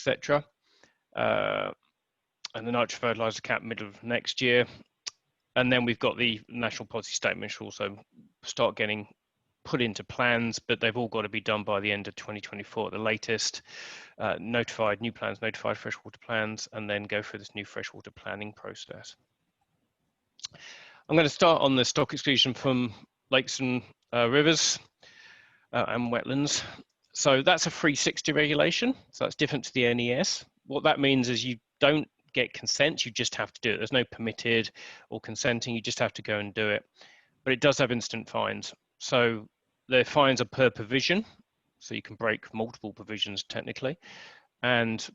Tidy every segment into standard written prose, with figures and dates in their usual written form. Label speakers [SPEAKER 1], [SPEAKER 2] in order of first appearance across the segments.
[SPEAKER 1] etc. And the nitrogen fertiliser cap middle of next year. And then we've got the national policy statement, which will also start getting put into plans, but they've all got to be done by the end of 2024 at the latest. Notified new plans, notified freshwater plans, and then go through this new freshwater planning process. I'm going to start on the stock exclusion from lakes and rivers and wetlands. So that's a 360 regulation. So that's different to the NES. What that means is you don't get consent, you just have to do it. There's no permitted or consenting, you just have to go and do it. But it does have instant fines. So the fines are per provision, so you can break multiple provisions technically. And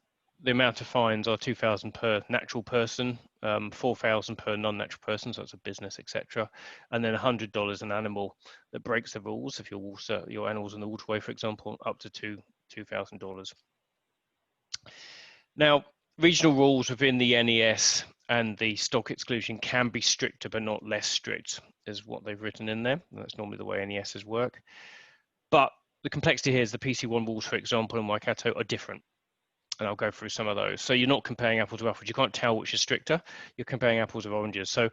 [SPEAKER 1] the amount of fines are 2,000 per natural person, 4,000 per non-natural person, so it's a business, etc. And then $100 an animal that breaks the rules. If your animal's in the waterway, for example, up to $2,000. Now, regional rules within the NES and the stock exclusion can be stricter, but not less strict, is what they've written in there. That's normally the way NESs work. But the complexity here is the PC1 rules, for example, in Waikato are different. And I'll go through some of those. So you're not comparing apples with apples. You can't tell which is stricter. You're comparing apples with oranges. So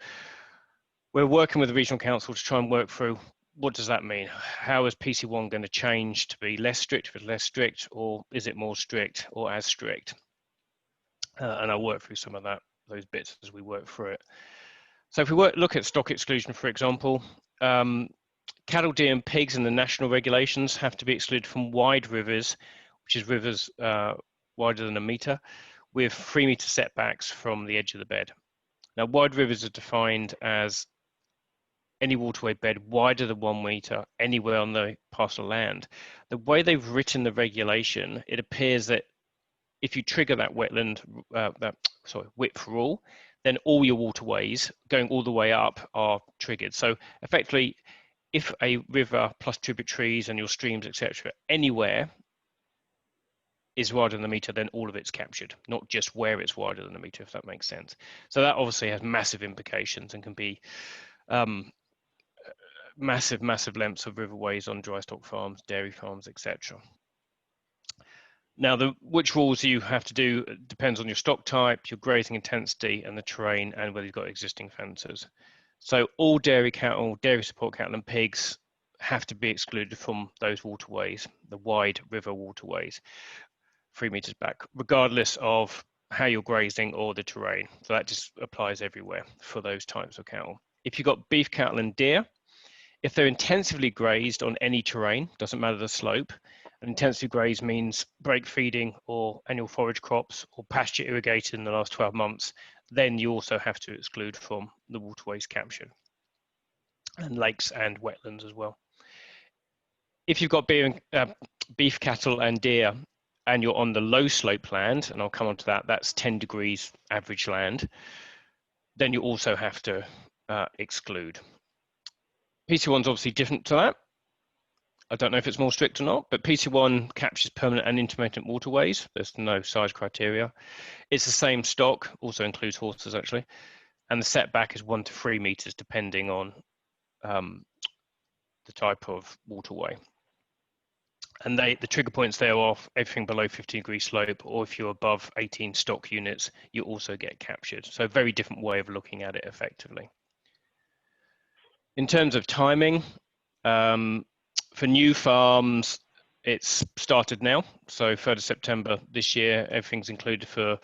[SPEAKER 1] we're working with the regional council to try and work through what does that mean? How is PC1 going to change to be less strict if it's less strict, or is it more strict or as strict? And I'll work through some of those bits as we work through it. So if we look at stock exclusion, for example, cattle, deer, and pigs in the national regulations have to be excluded from wide rivers, which is rivers wider than a metre, with 3 metre setbacks from the edge of the bed. Now, wide rivers are defined as any waterway bed wider than 1 metre anywhere on the parcel of land. The way they've written the regulation, it appears that if you trigger that wetland, width rule, then all your waterways going all the way up are triggered. So effectively, if a river plus tributaries and your streams, etc., anywhere is wider than a metre, then all of it's captured, not just where it's wider than a metre, if that makes sense. So that obviously has massive implications and can be massive lengths of riverways on dry stock farms, dairy farms, etc. Now, which rules you have to do depends on your stock type, your grazing intensity, and the terrain, and whether you've got existing fences. So all dairy cattle, dairy support cattle, and pigs have to be excluded from those waterways, the wide river waterways, 3 metres back, regardless of how you're grazing or the terrain. So that just applies everywhere for those types of cattle. If you've got beef cattle and deer, if they're intensively grazed on any terrain, doesn't matter the slope, and intensively grazed means break feeding or annual forage crops or pasture irrigated in the last 12 months, then you also have to exclude from the waterways captured, and lakes and wetlands as well. If you've got beef cattle and deer, and you're on the low slope land, and I'll come on to that, that's 10 degrees average land, then you also have to exclude. PC1 is obviously different to that. I don't know if it's more strict or not, but PC1 captures permanent and intermittent waterways. There's no size criteria. It's the same stock, also includes horses actually, and the setback is 1 to 3 metres depending on the type of waterway. And the trigger points there are everything below 50 degree slope, or if you're above 18 stock units, you also get captured. So a very different way of looking at it effectively. In terms of timing, for new farms, it's started now. So 3rd of September this year, everything's included for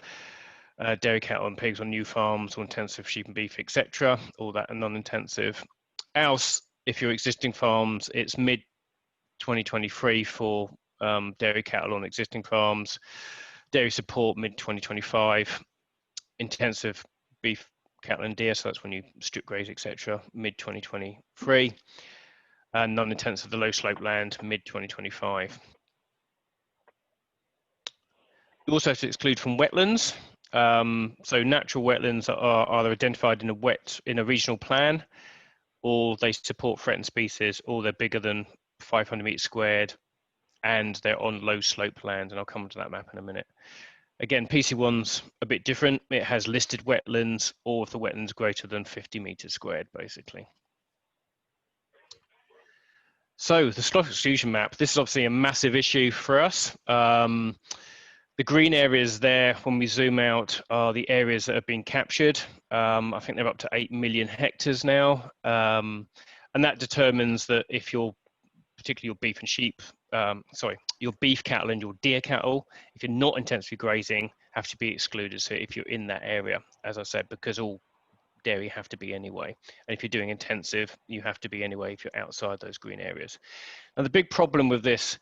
[SPEAKER 1] dairy cattle and pigs on new farms, or intensive sheep and beef, etc. All that and non-intensive. Else, if you're existing farms, it's mid-2023 for dairy cattle on existing farms, dairy support mid-2025, intensive beef cattle and deer, so that's when you strip graze, etc., mid-2023, and non-intensive, the low slope land, mid-2025. You also have to exclude from wetlands. So natural wetlands are either identified in a regional plan, or they support threatened species, or they're bigger than 500 meters squared, and they're on low slope land, and I'll come to that map in a minute. Again, PC1's a bit different. It has listed wetlands, or if the wetlands greater than 50 meters squared, basically. So the stock exclusion map, this is obviously a massive issue for us. The The green areas there, when we zoom out, are the areas that have been captured. I think they're up to 8 million hectares now. And that determines that if you're, particularly your beef and sheep, your beef cattle and your deer cattle, if you're not intensively grazing, have to be excluded. So if you're in that area, as I said, because all dairy have to be anyway. And if you're doing intensive, you have to be anyway if you're outside those green areas. And the big problem with this,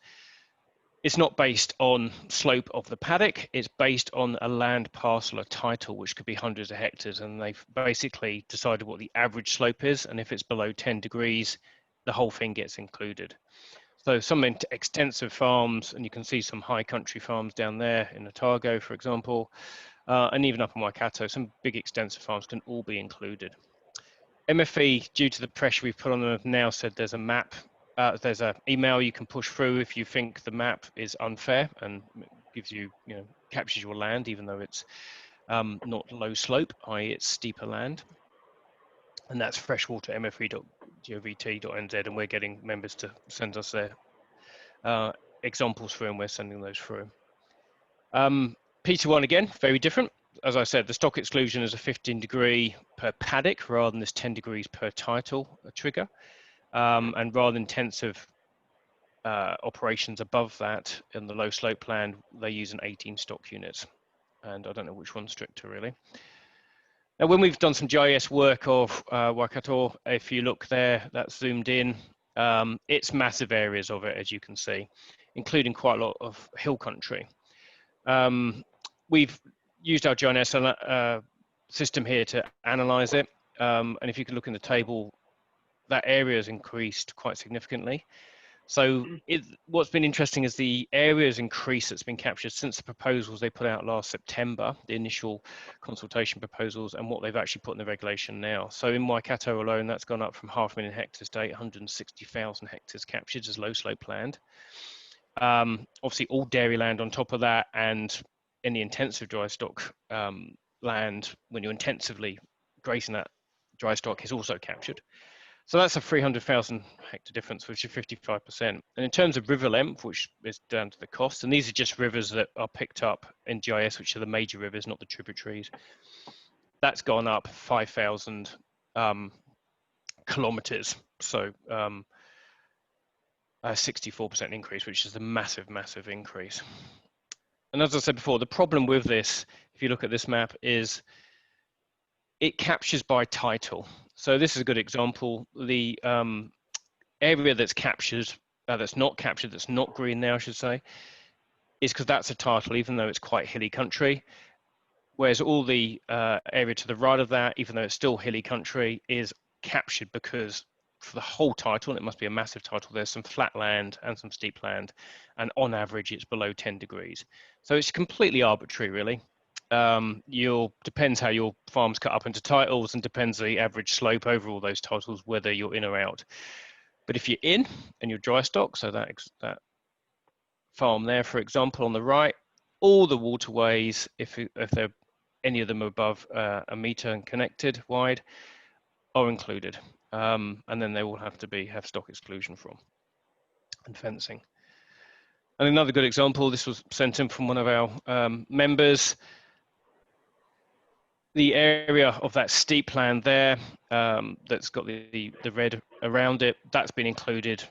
[SPEAKER 1] it's not based on slope of the paddock, it's based on a land parcel, a title, which could be hundreds of hectares. And they've basically decided what the average slope is. And if it's below 10 degrees, the whole thing gets included. So some extensive farms, and you can see some high country farms down there in Otago, for example, and even up in Waikato, some big extensive farms can all be included. MFE, due to the pressure we've put on them, have now said there's a map, there's an email you can push through if you think the map is unfair and gives you, captures your land, even though it's not low slope, i.e. it's steeper land. And that's freshwatermfe.govt.nz, and we're getting members to send us their examples through, and we're sending those through. P1 again, very different. As I said, the stock exclusion is a 15 degree per paddock rather than this 10 degrees per title trigger. And rather than intensive operations above that in the low slope land, they use an 18 stock units. And I don't know which one's stricter really. Now, when we've done some GIS work of Waikato, if you look there, that's zoomed in, it's massive areas of it, as you can see, including quite a lot of hill country. We've used our GIS system here to analyze it. And if you can look in the table, that area has increased quite significantly. So what's been interesting is the areas increase that's been captured since the proposals they put out last September, the initial consultation proposals, and what they've actually put in the regulation now. So in Waikato alone, that's gone up from 500,000 hectares to 860,000 hectares captured as low slope land. Obviously all dairy land on top of that, and any intensive dry stock land, when you're intensively grazing that dry stock, is also captured. So that's a 300,000 hectare difference, which is 55%. And in terms of river length, which is down to the cost, and these are just rivers that are picked up in GIS, which are the major rivers, not the tributaries, that's gone up 5,000 kilometers. So a 64% increase, which is a massive, massive increase. And as I said before, the problem with this, if you look at this map, is it captures by title. So this is a good example. The area that's captured, that's not captured, that's not green now, I should say, is because that's a title, even though it's quite hilly country. Whereas all the area to the right of that, even though it's still hilly country, is captured because for the whole title, and it must be a massive title, there's some flat land and some steep land, and on average it's below 10 degrees. So it's completely arbitrary, really. Depends how your farm's cut up into titles, and depends the average slope over all those titles, whether you're in or out. But if you're in and you're dry stock, so that farm there, for example, on the right, all the waterways, if they're any of them above a metre and connected wide, are included. And then they will have to have stock exclusion from, and fencing. And another good example, this was sent in from one of our members. The area of that steep land there, that's got the red around it, that's been included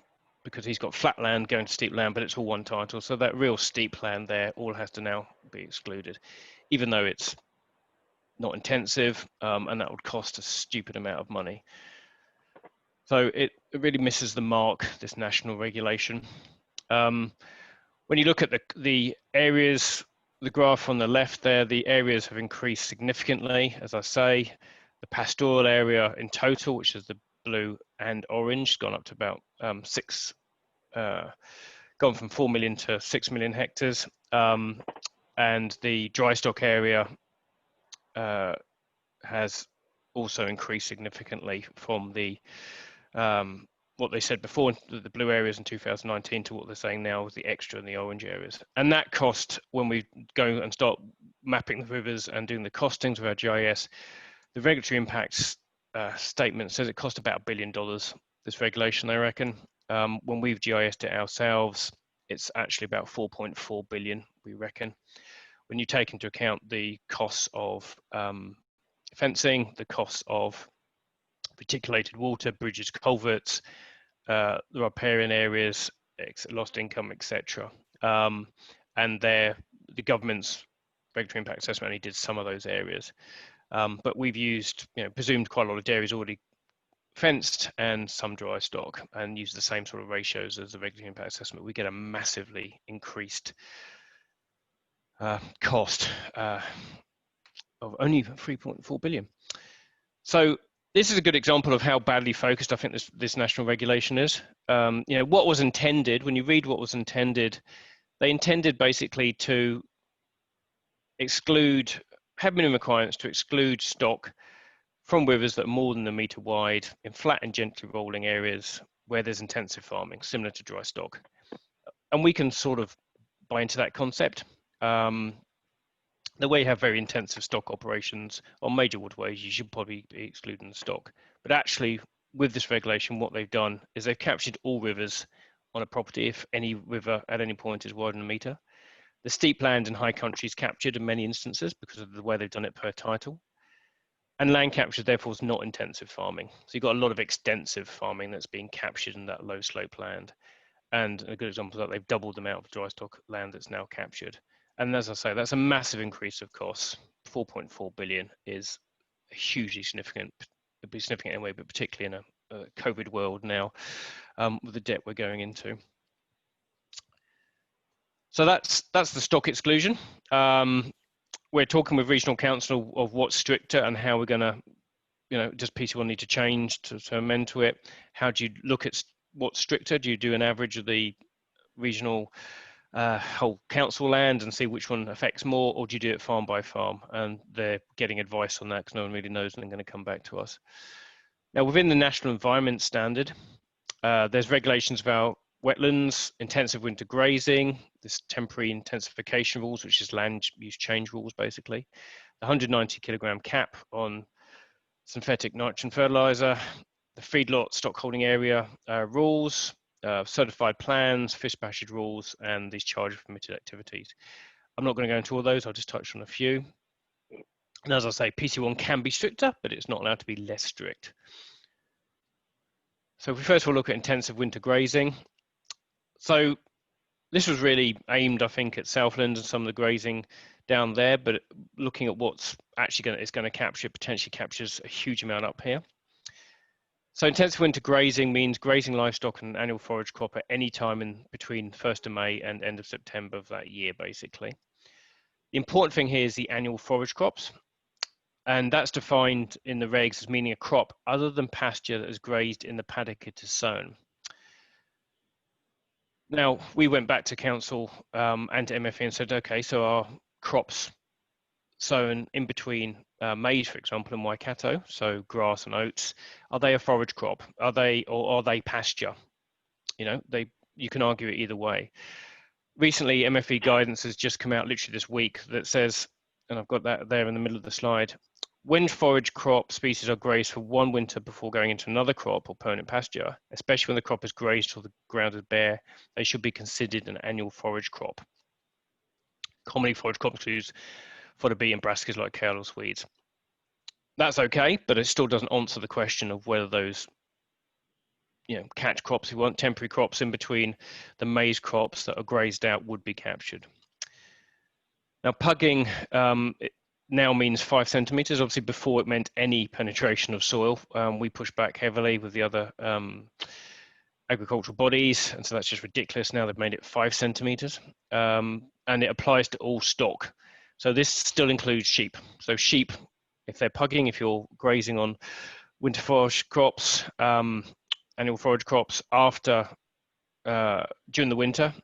[SPEAKER 1] because he's got flat land going to steep land, but it's all one title. So that real steep land there all has to now be excluded, even though it's not intensive, and that would cost a stupid amount of money. So it really misses the mark, this national regulation. When you look at the areas, the graph on the left there, the areas have increased significantly. As I say, the pastoral area in total, which is the blue and orange, gone up to about gone from 4 million to 6 million hectares. And the dry stock area has also increased significantly from the what they said before, the blue areas in 2019, to what they're saying now with the extra in the orange areas. And that cost, when we go and start mapping the rivers and doing the costings of our GIS, the regulatory impacts statement says it cost about $1 billion, this regulation, I reckon. When we've GIS'd it ourselves, it's actually about 4.4 billion, we reckon. When you take into account the costs of fencing, the costs of reticulated water, bridges, culverts, the riparian areas, lost income, etc. And the government's regulatory impact assessment only did some of those areas. But we've used, presumed quite a lot of dairy is already fenced and some dry stock, and use the same sort of ratios as the regulatory impact assessment. We get a massively increased cost of only 3.4 billion. So this is a good example of how badly focused I think this national regulation is. What was intended, when you read what was intended, they intended basically to have minimum requirements to exclude stock from rivers that are more than a metre wide in flat and gently rolling areas where there's intensive farming, similar to dry stock. And we can sort of buy into that concept. The way you have very intensive stock operations on major waterways, you should probably be excluding the stock. But actually, with this regulation, what they've done is they've captured all rivers on a property if any river at any point is wider than a metre. The steep land and high country is captured in many instances because of the way they've done it per title. And land capture, therefore, is not intensive farming. So you've got a lot of extensive farming that's being captured in that low slope land. And a good example of that, they've doubled the amount of dry stock land that's now captured. And as I say, that's a massive increase of costs. 4.4 billion is hugely significant. It'd be significant anyway, but particularly in a COVID world now, with the debt we're going into. So that's the stock exclusion. We're talking with regional council of what's stricter and how we're going to, does PC1 need to change to amend to it? How do you look at what's stricter? Do you do an average of the regional whole council land and see which one affects more, or do you do it farm by farm? And they're getting advice on that because no one really knows, and they're going to come back to us. Now, within the National Environment Standard, there's regulations about wetlands, intensive winter grazing, this temporary intensification rules, which is land use change rules, basically. The 190 kilogram cap on synthetic nitrogen fertilizer, the feedlot stock holding area rules, certified plans, fish passage rules, and these charge of permitted activities. I'm not going to go into all those, I'll just touch on a few. And as I say, PC1 can be stricter, but it's not allowed to be less strict. So if we first of all look at intensive winter grazing. So this was really aimed, I think, at Southland and some of the grazing down there, but looking at what's actually going to capture, potentially captures a huge amount up here. So intensive winter grazing means grazing livestock and annual forage crop at any time in between 1st of May and end of September of that year, basically. The important thing here is the annual forage crops, and that's defined in the regs as meaning a crop other than pasture that is grazed in the paddock it is sown. Now, we went back to council and to MFE and said, okay, so our crops sown in between maize, for example, in Waikato, so grass and oats, are they a forage crop? Are they pasture? You can argue it either way. Recently, MFE guidance has just come out literally this week that says, and I've got that there in the middle of the slide, when forage crop species are grazed for one winter before going into another crop or permanent pasture, especially when the crop is grazed till the ground is bare, they should be considered an annual forage crop. Commonly, forage crops include fodder bee and brassicas like kale or weeds. That's okay, but it still doesn't answer the question of whether those catch crops, if you want temporary crops in between the maize crops that are grazed out, would be captured. Now, pugging it now means 5 centimeters. Obviously, before it meant any penetration of soil. We pushed back heavily with the other agricultural bodies, and so that's just ridiculous. Now they've made it 5 centimeters, and it applies to all stock. So this still includes sheep. So sheep, if they're pugging, if you're grazing on winter forage crops, annual forage crops after during the winter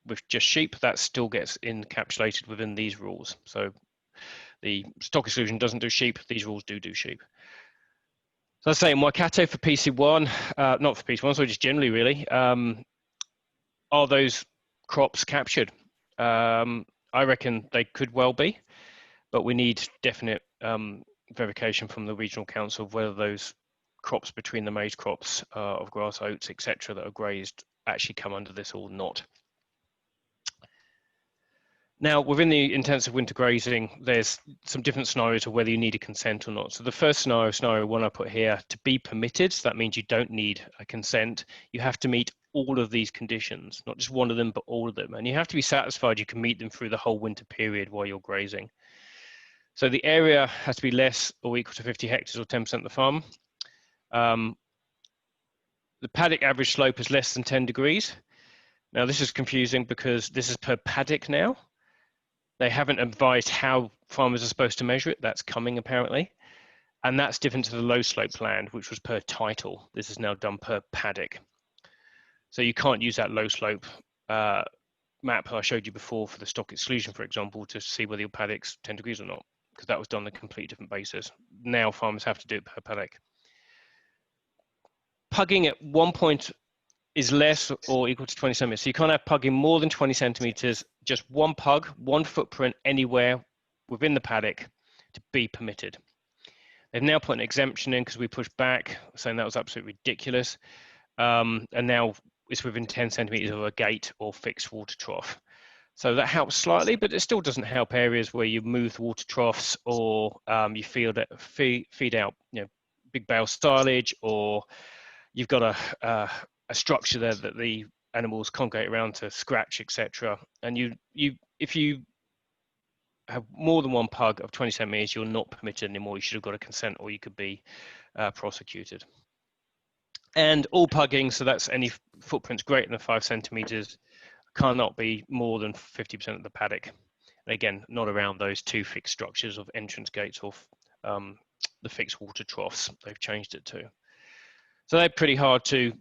[SPEAKER 1] with just sheep, that still gets encapsulated within these rules. So the stock exclusion doesn't do sheep, these rules do sheep. So let's say in Waikato for PC1, not for PC1, so just generally really, are those crops captured? I reckon they could well be, but we need definite verification from the regional council of whether those crops between the maize crops of grass, oats, etc., that are grazed actually come under this or not. Now, within the intensive winter grazing, there's some different scenarios of whether you need a consent or not. So the first scenario one I put here, to be permitted, so that means you don't need a consent. You have to meet all of these conditions, not just one of them, but all of them. And you have to be satisfied you can meet them through the whole winter period while you're grazing. So the area has to be less or equal to 50 hectares or 10% of the farm. The paddock average slope is less than 10 degrees. Now this is confusing because this is per paddock now. They haven't advised how farmers are supposed to measure it. That's coming apparently. And that's different to the low slope land, which was per title. This is now done per paddock. So you can't use that low slope map I showed you before for the stock exclusion, for example, to see whether your paddock's 10 degrees or not, because that was done on a completely different basis. Now farmers have to do it per paddock. Pugging at one point is less or equal to 20 centimeters. So you can't have pugging more than 20 centimeters, just one pug, one footprint anywhere within the paddock to be permitted. They've now put an exemption in because we pushed back, saying that was absolutely ridiculous. And now it's within 10 centimeters of a gate or fixed water trough. So that helps slightly, but it still doesn't help areas where you move the water troughs or you feed out, big bale silage, or you've got a structure there that the animals congregate around to scratch, etc. And if you have more than one pug of 20 centimeters, you're not permitted anymore. You should have got a consent, or you could be prosecuted. And all pugging, so that's any footprints greater than 5 centimeters, cannot be more than 50% of the paddock. And again, not around those two fixed structures of entrance gates or the fixed water troughs. They've changed it to. So they're pretty hard to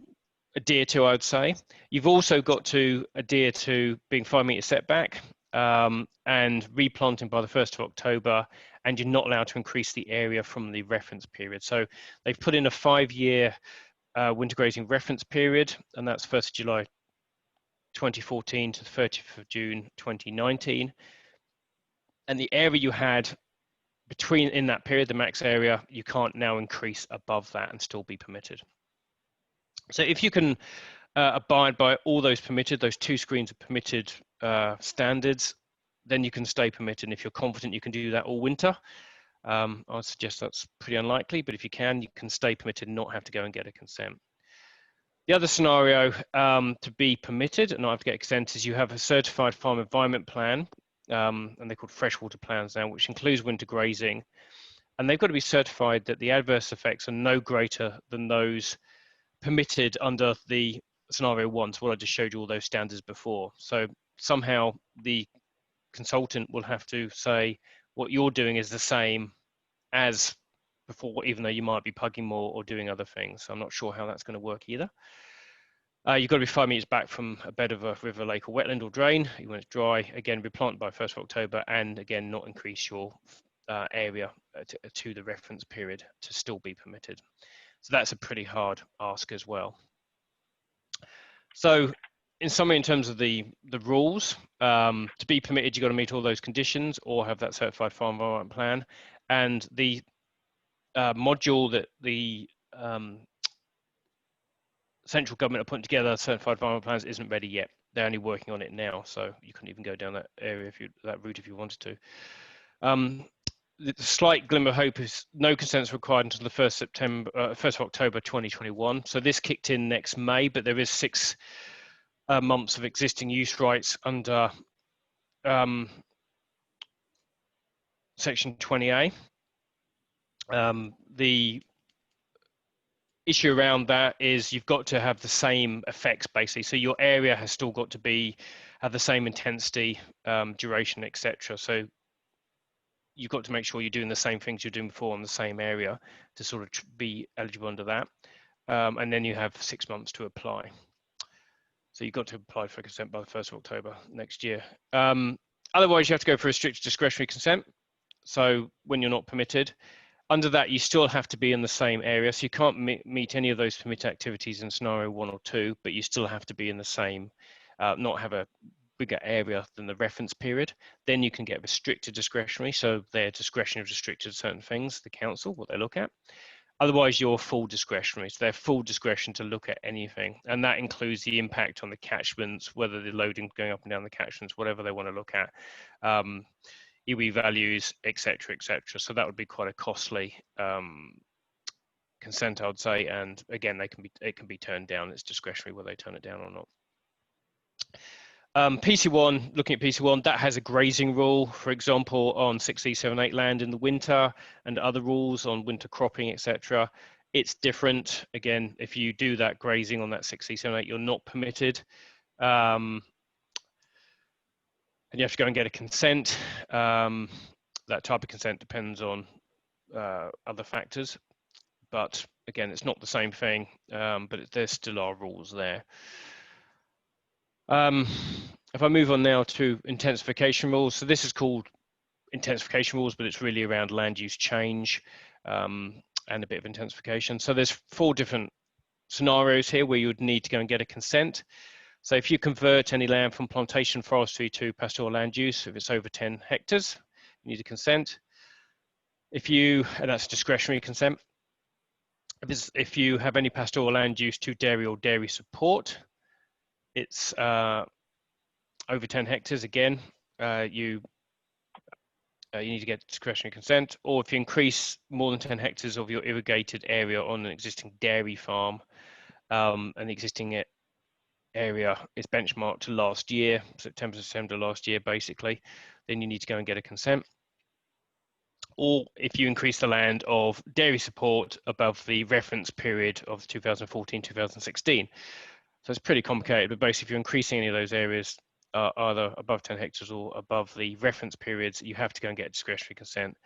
[SPEAKER 1] adhere to, I would say. You've also got to adhere to being 5 meter setback and replanting by the 1st of October, and you're not allowed to increase the area from the reference period. So they've put in a 5-year winter grazing reference period, and that's 1st of July 2014 to the 30th of June 2019. And the area you had in that period, the max area, you can't now increase above that and still be permitted. So if you can abide by all those permitted, those 2 screens of permitted standards, then you can stay permitted. And if you're confident you can do that all winter, I would suggest that's pretty unlikely, but if you can stay permitted and not have to go and get a consent. The other scenario to be permitted and not have to get a consent is you have a certified farm environment plan, and they're called freshwater plans now, which includes winter grazing. And they've got to be certified that the adverse effects are no greater than those permitted under the scenario 1, so what I just showed you all those standards before. So somehow the consultant will have to say what you're doing is the same as before, even though you might be pugging more or doing other things. So I'm not sure how that's going to work either. You've got to be 5 meters back from a bed of a river, lake, or wetland or drain. You want it dry. Again, be planted by 1st of October, and again, not increase your area to the reference period to still be permitted. So that's a pretty hard ask as well. So in summary, in terms of the rules, to be permitted, you've got to meet all those conditions or have that certified farm environment plan. And the module that the central government are putting together, certified farm plans, isn't ready yet. They're only working on it now, so you couldn't even go down that area that route if you wanted to. The slight glimmer of hope is no consents required until the 1st of October 2021. So this kicked in next May, but there is 6 months of existing use rights under Section 20A. The issue around that is you've got to have the same effects basically. So your area has still got to have the same intensity, duration, etc. So you've got to make sure you're doing the same things you're doing before on the same area to sort of be eligible under that. And then you have 6 months to apply. So you've got to apply for consent by the 1st of October next year. Otherwise, you have to go for a strict discretionary consent. So when you're not permitted, under that, you still have to be in the same area. So you can't meet any of those permitted activities in scenario 1 or 2, but you still have to be in the same, not have a bigger area than the reference period. Then you can get restricted discretionary. So their discretion is restricted to certain things, the council, what they look at. Otherwise, you're full discretionary. So they're full discretion to look at anything. And that includes the impact on the catchments, whether the loading going up and down the catchments, whatever they want to look at, EW values, etc., etc. So that would be quite a costly consent, I would say. And again, it can be turned down. It's discretionary whether they turn it down or not. PC1, looking at PC1, that has a grazing rule, for example, on 6E78 land in the winter, and other rules on winter cropping, etc. It's different. Again, if you do that grazing on that 6E78, you're not permitted. And you have to go and get a consent. That type of consent depends on other factors. But again, it's not the same thing, but there still are rules there. If I move on now to intensification rules, so this is called intensification rules, but it's really around land use change and a bit of intensification. So there's 4 different scenarios here where you would need to go and get a consent. So if you convert any land from plantation forestry to pastoral land use, if it's over 10 hectares, you need a consent. And that's discretionary consent. If you have any pastoral land use to dairy or dairy support, it's over 10 hectares, again, you need to get discretionary consent. Or if you increase more than 10 hectares of your irrigated area on an existing dairy farm, and the existing area is benchmarked to last year, September to December last year, basically, then you need to go and get a consent. Or if you increase the land of dairy support above the reference period of 2014-2016. So it's pretty complicated, but basically if you're increasing any of those areas, either above 10 hectares or above the reference periods, you have to go and get discretionary consent.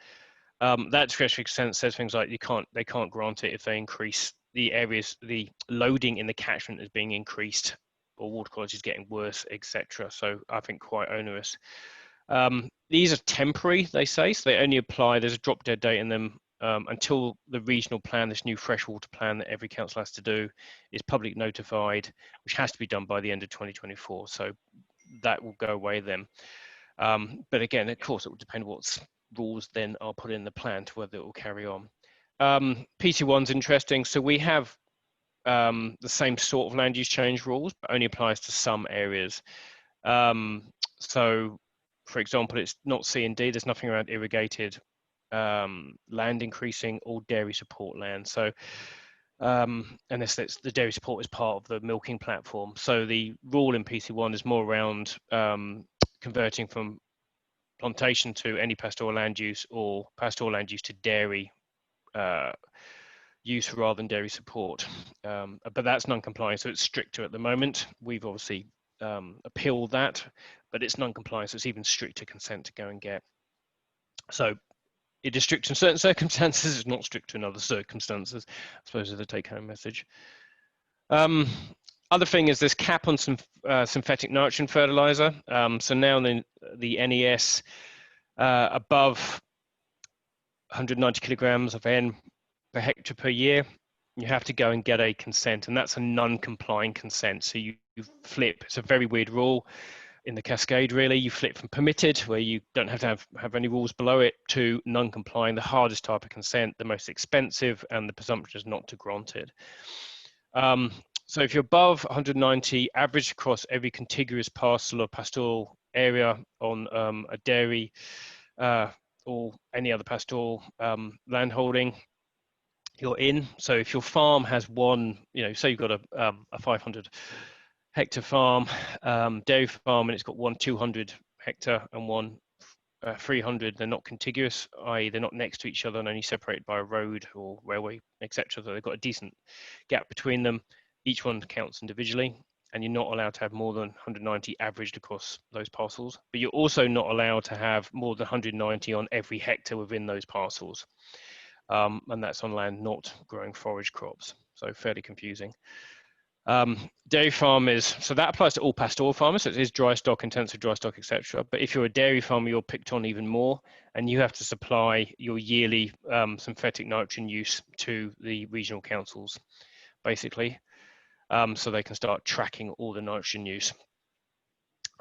[SPEAKER 1] That discretionary consent says things like they can't grant it if they increase the areas, the loading in the catchment is being increased, or water quality is getting worse, etc. So I think quite onerous. These are temporary, they say, so they only apply, there's a drop dead date in them until the regional plan, this new freshwater plan that every council has to do, is publicly notified, which has to be done by the end of 2024. So that will go away then. But again, of course, it will depend what rules then are put in the plan to whether it will carry on. PC1's interesting. So we have the same sort of land use change rules, but only applies to some areas. So, for example, it's not C and D. There's nothing around irrigated land increasing or dairy support land. So, unless the dairy support is part of the milking platform. So the rule in PC1 is more around converting from plantation to any pastoral land use or pastoral land use to dairy use rather than dairy support. But that's non-compliant, so it's stricter at the moment. We've obviously appealed that, but it's non-compliant, so it's even stricter consent to go and get. So it is strict in certain circumstances, it's not strict in other circumstances, I suppose is the take-home message. Other thing is this cap on some synthetic nitrogen fertilizer. So now the NES above 190 kilograms of N per hectare per year, you have to go and get a consent, and that's a non-compliant consent. So you flip, it's a very weird rule in the cascade, really. You flip from permitted, where you don't have to have any rules below it, to non-compliant, the hardest type of consent, the most expensive, and the presumption is not to grant it. So if you're above 190 average across every contiguous parcel or pastoral area on a dairy or any other pastoral landholding, you're in. So if your farm has one, say you've got a 500 hectare farm, dairy farm, and it's got one 200 hectare and one 300, they're not contiguous, i.e. they're not next to each other and only separated by a road or railway, etc. So they've got a decent gap between them. Each one counts individually, and you're not allowed to have more than 190 averaged across those parcels. But you're also not allowed to have more than 190 on every hectare within those parcels. And that's on land not growing forage crops. So fairly confusing. Dairy farm so that applies to all pastoral farmers. So it is dry stock, intensive dry stock, etc. But if you're a dairy farmer, you're picked on even more, and you have to supply your yearly synthetic nitrogen use to the regional councils, basically, so they can start tracking all the nitrogen use.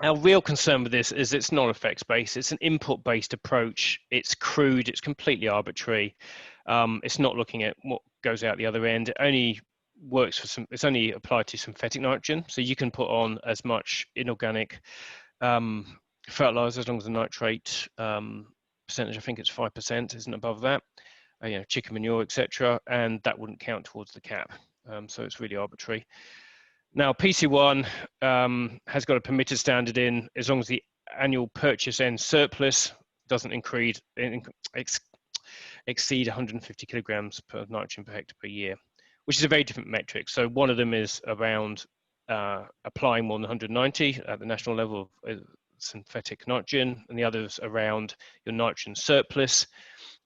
[SPEAKER 1] Our real concern with this is it's not effects-based. It's an input-based approach. It's crude. It's completely arbitrary. It's not looking at what goes out the other end. It only works for some. It's only applied to synthetic nitrogen. So you can put on as much inorganic fertilizer as long as the nitrate percentage, I think it's 5%, isn't above that. You know, chicken manure, etc., and that wouldn't count towards the cap. So it's really arbitrary. Now, PC1 has got a permitted standard in as long as the annual purchase end surplus doesn't exceed 150 kilograms per nitrogen per hectare per year, which is a very different metric. So one of them is around applying more than 190 at the national level of synthetic nitrogen, and the other is around your nitrogen surplus.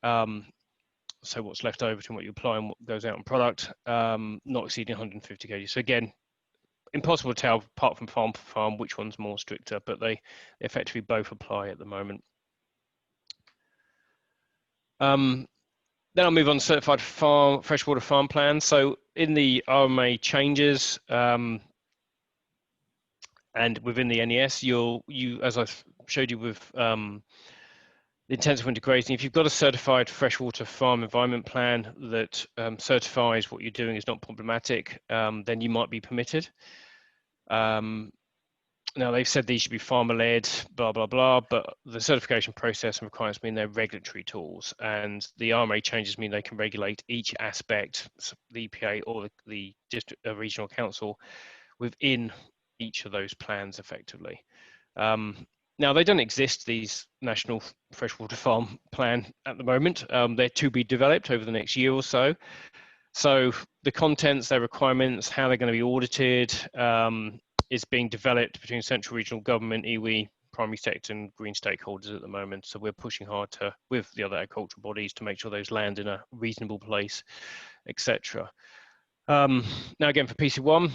[SPEAKER 1] So what's left over between what you apply and what goes out in product, not exceeding 150 kg. So again, impossible to tell apart from farm to farm which one's more stricter, but they effectively both apply at the moment. Then I'll move on to certified freshwater farm plan. So in the RMA changes and within the NES, as I showed you with the intensive winter grazing, if you've got a certified freshwater farm environment plan that certifies what you're doing is not problematic, then you might be permitted. Now, they've said these should be farmer-led, blah, blah, blah, but the certification process and requirements mean they're regulatory tools, and the RMA changes mean they can regulate each aspect, the EPA or the district regional council, within each of those plans effectively. Now, they don't exist, these national freshwater farm plan at the moment. They're to be developed over the next year or so. So the contents, their requirements, how they're going to be audited, is being developed between central regional government, iwi, primary sector and green stakeholders at the moment. So we're pushing hard with the other agricultural bodies to make sure those land in a reasonable place, etc. Now again, for PC1,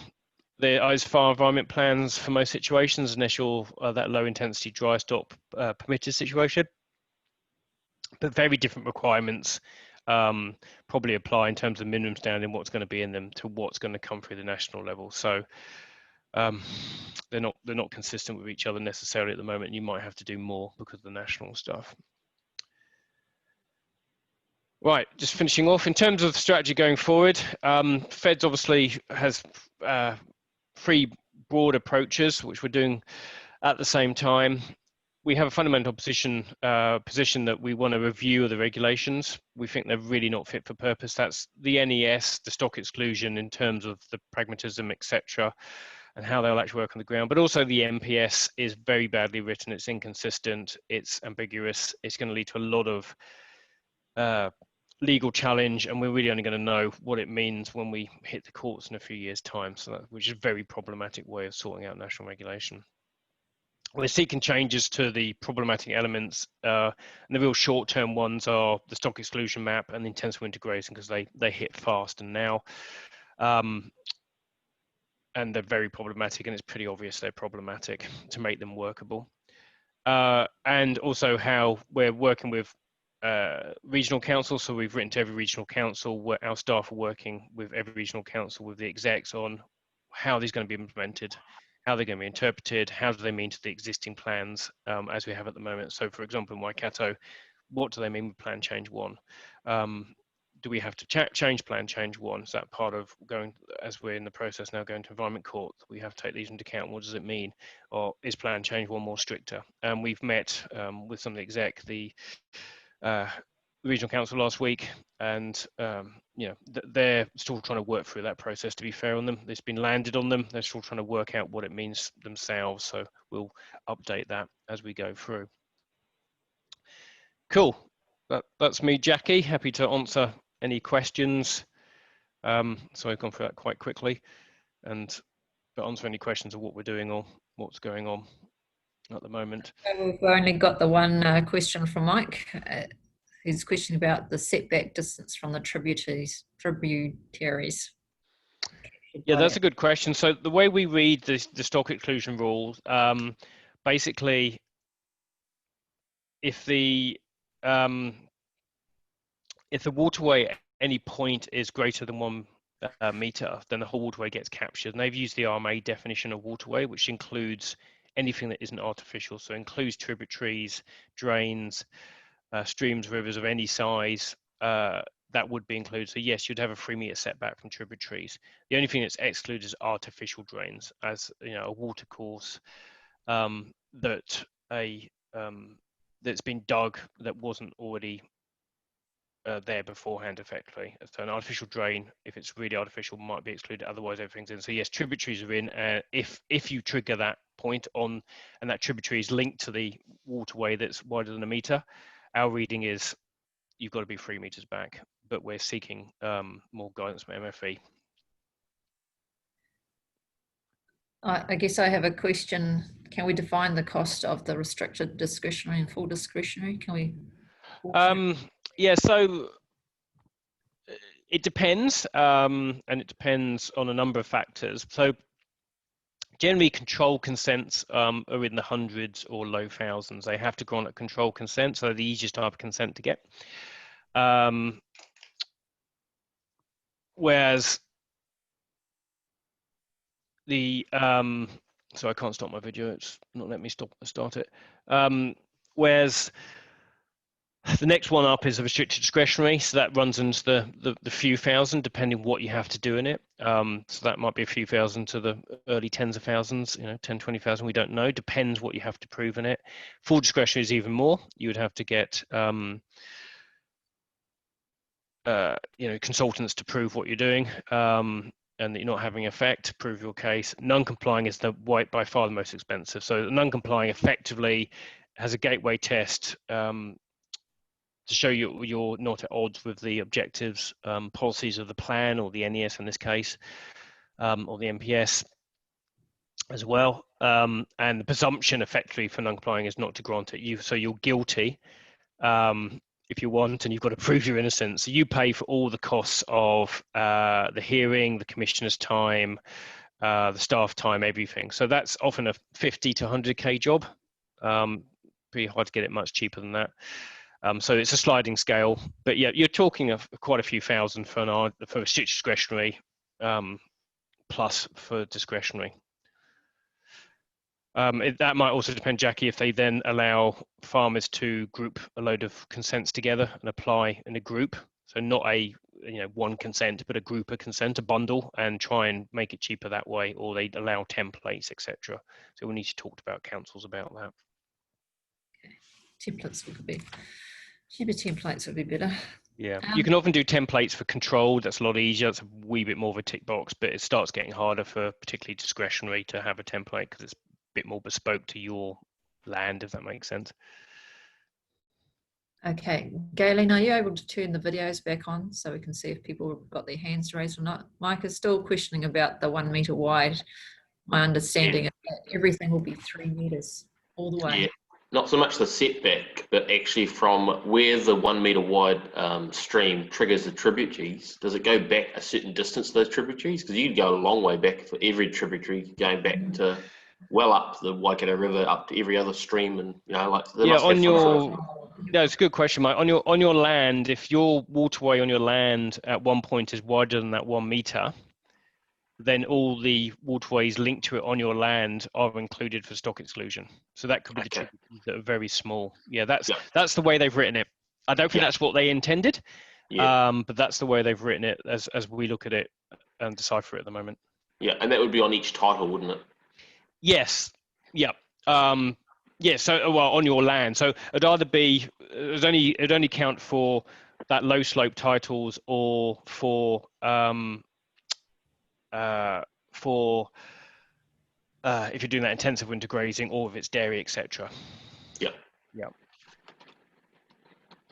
[SPEAKER 1] there is farm environment plans for most situations unless you're that low intensity dry stop permitted situation. But very different requirements probably apply in terms of minimum standard and what's going to be in them to what's going to come through the national level. So they're not consistent with each other necessarily at the moment. You might have to do more because of the national stuff. Right, just finishing off in terms of strategy going forward. Feds obviously has 3 broad approaches, which we're doing at the same time. We have a fundamental position that we want a review of the regulations. We think they're really not fit for purpose. That's the NES, the stock exclusion in terms of the pragmatism, etc., and how they'll actually work on the ground. But also the MPS is very badly written. It's inconsistent. It's ambiguous. It's going to lead to a lot of legal challenge, and we're really only going to know what it means when we hit the courts in a few years' time. So which is a very problematic way of sorting out national regulation. We're seeking changes to the problematic elements, and the real short-term ones are the stock exclusion map and the intensive winter grazing, because they hit fast and now. And they're very problematic, and it's pretty obvious they're problematic to make them workable. And also how we're working with regional council. So we've written to every regional council, where our staff are working with every regional council with the execs on how these are going to be implemented, how they're going to be interpreted, how do they mean to the existing plans as we have at the moment. So for example, in Waikato, what do they mean with plan change 1? Do we have to change plan change 1? Is that part of going, as we're in the process now going to environment court, we have to take these into account? What does it mean? Or is plan change 1 more stricter? And we've met with some of the exec, the regional council last week, and you know, they're still trying to work through that process, to be fair on them. It's been landed on them. They're still trying to work out what it means themselves. So we'll update that as we go through. Cool. That's me, Jackie. Happy to answer any questions. So I've gone through that quite quickly, but answer any questions of what we're doing or what's going on at the moment.
[SPEAKER 2] We've only got the one question from Mike. His question about the setback distance from the tributaries.
[SPEAKER 1] Yeah, that's a good question. So the way we read the stock exclusion rules, basically, if the waterway at any point is greater than 1 meter, then the whole waterway gets captured. And they've used the RMA definition of waterway, which includes anything that isn't artificial. So includes tributaries, drains, streams, rivers of any size, that would be included. So yes, you'd have a 3 meter setback from tributaries. The only thing that's excluded is artificial drains, as you know, a water course that that's been dug that wasn't already there beforehand, effectively. So an artificial drain, if it's really artificial, might be excluded. Otherwise, everything's in. So yes, tributaries are in. If you trigger that point on, and that tributary is linked to the waterway that's wider than a meter, our reading is you've got to be 3 meters back. But we're seeking more guidance from MFE.
[SPEAKER 2] I guess I have a question. Can we define the cost of the restricted, discretionary, and full discretionary? Can we?
[SPEAKER 1] Yeah, so it depends, and it depends on a number of factors. So generally, control consents are in the hundreds or low thousands. They have to grant a control consent, so the easiest type of consent to get. Whereas the so I can't stop my video, it's not letting me start it. Whereas the next one up is a restricted discretionary, so that runs into the few thousand, depending what you have to do in it. So that might be a few thousand to the early tens of thousands, 10, 20,000, we don't know, depends what you have to prove in it. Full discretionary is even more. You would have to get consultants to prove what you're doing, and that you're not having effect, prove your case. Non-complying is by far the most expensive. So non-complying effectively has a gateway test to show you're not at odds with the objectives, policies of the plan, or the NES in this case, or the MPS as well. And the presumption effectively for non-complying is not to grant it. So you're guilty if you want, and you've got to prove your innocence. So you pay for all the costs of the hearing, the commissioner's time, the staff time, everything. So that's often a 50 to 100K job. Pretty hard to get it much cheaper than that. So it's a sliding scale, but yeah, you're talking of quite a few thousand for a stitch discretionary, plus for discretionary. That might also depend, Jackie, if they then allow farmers to group a load of consents together and apply in a group. So not a one consent, but a group of consent, a bundle, and try and make it cheaper that way, or they allow templates, etc. So we need to talk about councils about that.
[SPEAKER 2] Okay. Templates would be cheaper. Templates would be better.
[SPEAKER 1] Yeah, you can often do templates for control. That's a lot easier. It's a wee bit more of a tick box, but it starts getting harder for particularly discretionary to have a template because it's a bit more bespoke to your land, if that makes sense.
[SPEAKER 2] Okay, Galen, are you able to turn the videos back on so we can see if people have got their hands raised or not? Mike is still questioning about the 1 meter wide. My understanding is that everything will be 3 meters all the way.
[SPEAKER 3] Yeah, not so much the setback, but actually from where the 1 meter wide stream triggers the tributaries, does it go back a certain distance to those tributaries? Because you'd go a long way back for every tributary, going back to well up the Waikato River, up to every other stream, and
[SPEAKER 1] Yeah, it's a good question, Mike. On your land, if your waterway on your land at one point is wider than that 1 meter, then all the waterways linked to it on your land are included for stock exclusion. So that could be the tributaries that are very small. Yeah, that's the way they've written it. I don't think that's what they intended, but that's the way they've written it as we look at it and decipher it at the moment.
[SPEAKER 3] Yeah, and that would be on each title, wouldn't it?
[SPEAKER 1] Yes. Yeah. Yeah. So, well, on your land. So it'd either be it'd only count for that low slope titles, or for if you're doing that intensive winter grazing, or if it's dairy, etc.
[SPEAKER 3] Yeah.
[SPEAKER 1] Yeah.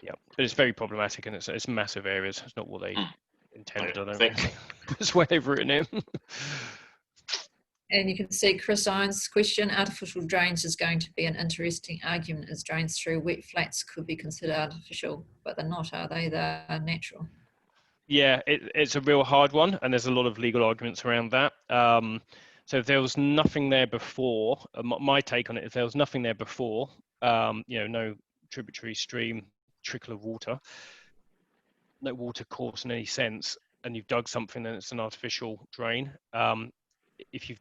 [SPEAKER 1] Yeah. But it's very problematic, and it's massive areas. It's not what they intended. I don't think. That's why they've written it.
[SPEAKER 2] And you can see Chris Irons' question, artificial drains is going to be an interesting argument, as drains through wet flats could be considered artificial, but they're not, are they? They're natural.
[SPEAKER 1] Yeah, it's a real hard one, and there's a lot of legal arguments around that. So if there was nothing there before, my take on it, if there was nothing there before, no tributary stream, trickle of water, no water course in any sense, and you've dug something, then it's an artificial drain. If you've